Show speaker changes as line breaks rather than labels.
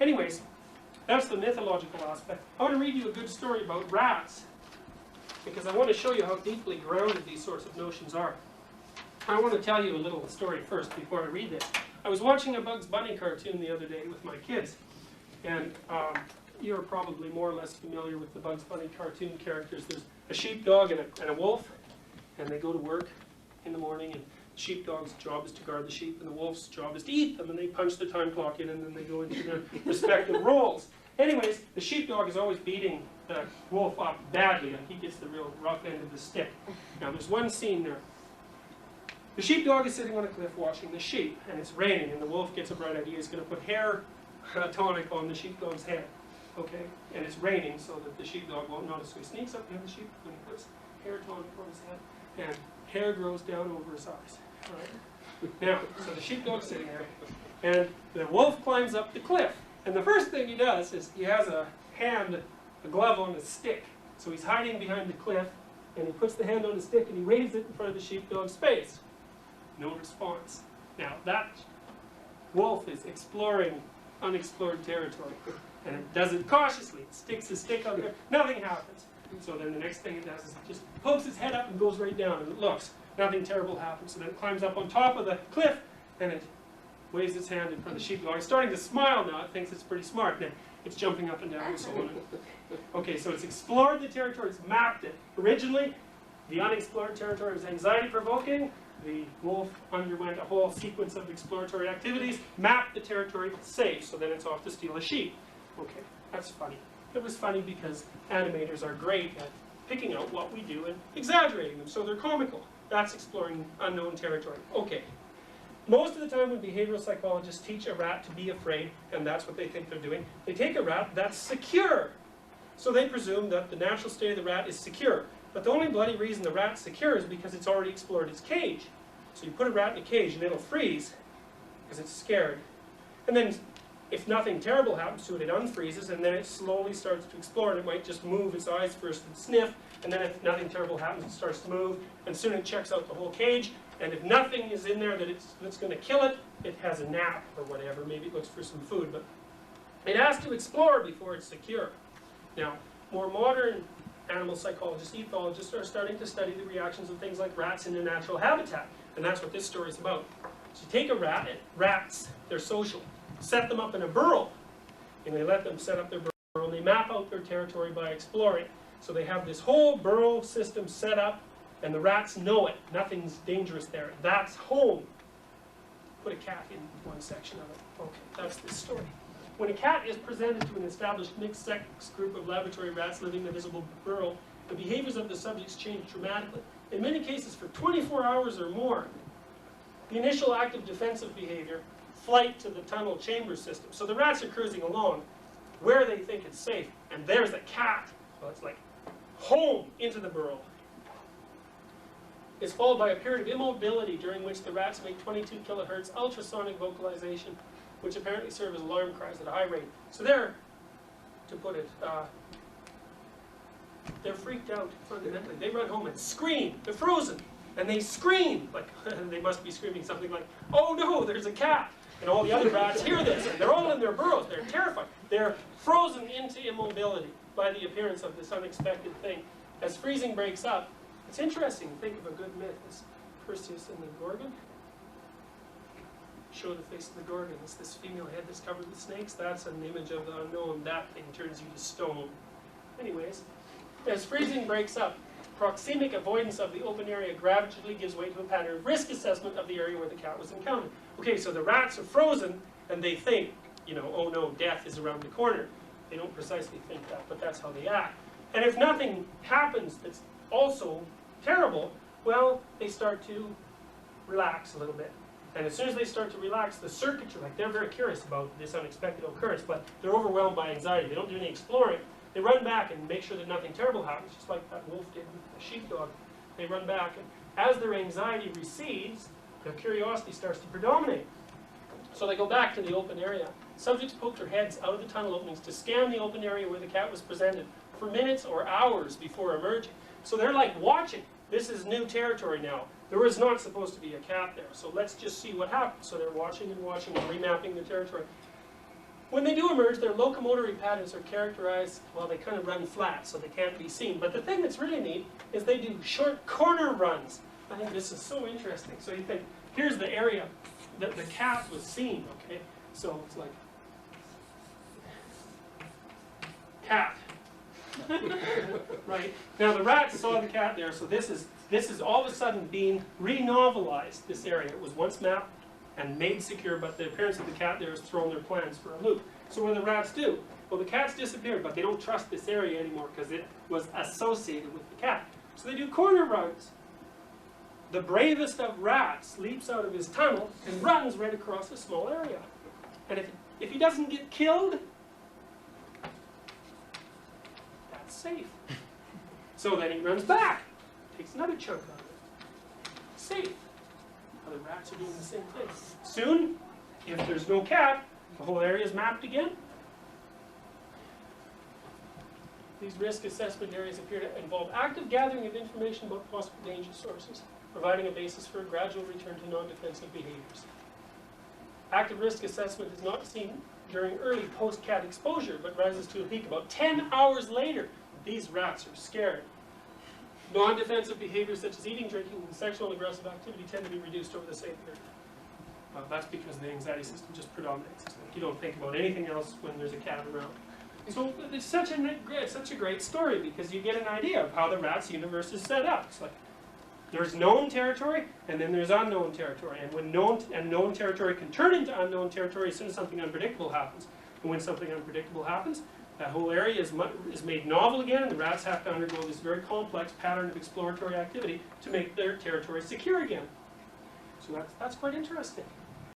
Anyways, that's the mythological aspect. I want to read you a good story about rats, because I want to show you how deeply grounded these sorts of notions are. I want to tell you a little story first before I read this. I was watching a Bugs Bunny cartoon the other day with my kids, and you're probably more or less familiar with the Bugs Bunny cartoon characters. There's a sheepdog and a wolf, and they go to work in the morning, and the sheepdog's job is to guard the sheep, and the wolf's job is to eat them, and they punch the time clock in, and then they go into their respective roles. Anyways, the sheepdog is always beating the wolf up badly, and he gets the real rough end of the stick. Now, there's one scene there. The sheepdog is sitting on a cliff watching the sheep, and it's raining, and the wolf gets a bright idea. He's going to put hair tonic on the sheepdog's head. Okay? And it's raining so that the sheepdog won't notice. So he sneaks up behind the sheep, and he puts hair tonic on his head, and hair grows down over his eyes. All right? Now, so the sheepdog's sitting there, and the wolf climbs up the cliff. And the first thing he does is he has a glove on a stick. So he's hiding behind the cliff, and he puts the hand on the stick, and he raises it in front of the sheepdog's face. No response. Now, that wolf is exploring unexplored territory, and it does it cautiously. It sticks the stick on there. Nothing happens. So then the next thing it does is it just pokes its head up and goes right down, and it looks. Nothing terrible happens. So then it climbs up on top of the cliff, and it waves its hand in front of the sheepdog. It's starting to smile now. It thinks it's pretty smart. Then it's jumping up and down and so on. Okay, so it's explored the territory. It's mapped it. Originally, the unexplored territory was anxiety-provoking. The wolf underwent a whole sequence of exploratory activities, mapped the territory, safe, so then it's off to steal a sheep. Okay, that's funny. It was funny because animators are great at picking out what we do and exaggerating them, so they're comical. That's exploring unknown territory. Okay. Most of the time when behavioral psychologists teach a rat to be afraid, and that's what they think they're doing, they take a rat that's secure. So they presume that the natural state of the rat is secure. But the only bloody reason the rat's secure is because it's already explored its cage. So you put a rat in a cage and it'll freeze because it's scared. And then if nothing terrible happens to it, it unfreezes, and then it slowly starts to explore, and it might just move its eyes first and sniff, and then if nothing terrible happens, it starts to move, and soon it checks out the whole cage, and if nothing is in there that's going to kill it, it has a nap or whatever. Maybe it looks for some food, but it has to explore before it's secure. Now, more modern animal psychologists, ethologists, are starting to study the reactions of things like rats in their natural habitat, and that's what this story is about. So you take a rat, rats, they're social, set them up in a burrow, and they let them set up their burrow, and they map out their territory by exploring. So they have this whole burrow system set up, and the rats know it. Nothing's dangerous there. That's home. Put a cat in one section of it. Okay, that's this story. When a cat is presented to an established mixed-sex group of laboratory rats living in a visible burrow, the behaviors of the subjects change dramatically. In many cases, for 24 hours or more. The initial active defensive behavior, flight to the tunnel chamber system. So the rats are cruising along where they think it's safe, and there's a cat. So it's like home into the burrow. It's followed by a period of immobility during which the rats make 22 kilohertz ultrasonic vocalization, which apparently serve as alarm cries at a high rate. So they're, to put it, they're freaked out fundamentally. They run home and scream. They're frozen. And they scream. Like, they must be screaming something like, oh no, there's a cat. And all the other rats hear this, and they're all in their burrows. They're terrified. They're frozen into immobility by the appearance of this unexpected thing. As freezing breaks up, it's interesting to think of a good myth. This Perseus and the Gorgon. Show the face of the Gorgon. It's this female head that's covered with snakes. That's an image of the unknown. That thing turns you to stone. Anyways, as freezing breaks up, proxemic avoidance of the open area gradually gives way to a pattern of risk assessment of the area where the cat was encountered. Okay, so the rats are frozen, and they think, you know, oh no, death is around the corner. They don't precisely think that, but that's how they act. And if nothing happens that's also terrible, well, they start to relax a little bit. And as soon as they start to relax, the circuitry, like they're very curious about this unexpected occurrence, but they're overwhelmed by anxiety. They don't do any exploring. They run back and make sure that nothing terrible happens, just like that wolf did with the sheepdog. They run back, and as their anxiety recedes, their curiosity starts to predominate. So they go back to the open area. Subjects poke their heads out of the tunnel openings to scan the open area where the cat was presented for minutes or hours before emerging. So they're like watching. This is new territory now. There was not supposed to be a cat there, so let's just see what happens. So they're watching and watching and remapping the territory. When they do emerge, their locomotory patterns are characterized, well, they kind of run flat, so they can't be seen. But the thing that's really neat is they do short corner runs. I think this is so interesting. So you think, here's the area that the cat was seen, okay? So it's like, cat. Right? Now the rats saw the cat there, so this is all of a sudden being re-novelized, this area. It was once mapped and made secure, but the appearance of the cat there has thrown their plans for a loop. So what do the rats do? Well, the cat's disappeared, but they don't trust this area anymore because it was associated with the cat. So they do corner runs. The bravest of rats leaps out of his tunnel and runs right across a small area. And if he doesn't get killed, that's safe. So then he runs back, takes another chunk out of it. Safe. Other rats are doing the same thing. Soon, if there's no cat, the whole area is mapped again. These risk assessment areas appear to involve active gathering of information about possible danger sources, providing a basis for a gradual return to non-defensive behaviors. Active risk assessment is not seen during early post-cat exposure, but rises to a peak about 10 hours later. These rats are scared. Non-defensive behaviors such as eating, drinking, and sexual and aggressive activity tend to be reduced over the same period. Well, that's because the anxiety system just predominates. Like, you don't think about anything else when there's a cat around. So it's such a great story because you get an idea of how the rat's universe is set up. It's like there's known territory and then there's unknown territory. And when known territory can turn into unknown territory as soon as something unpredictable happens. And when something unpredictable happens, that whole area is made novel again, and the rats have to undergo this very complex pattern of exploratory activity to make their territory secure again. So that's quite interesting.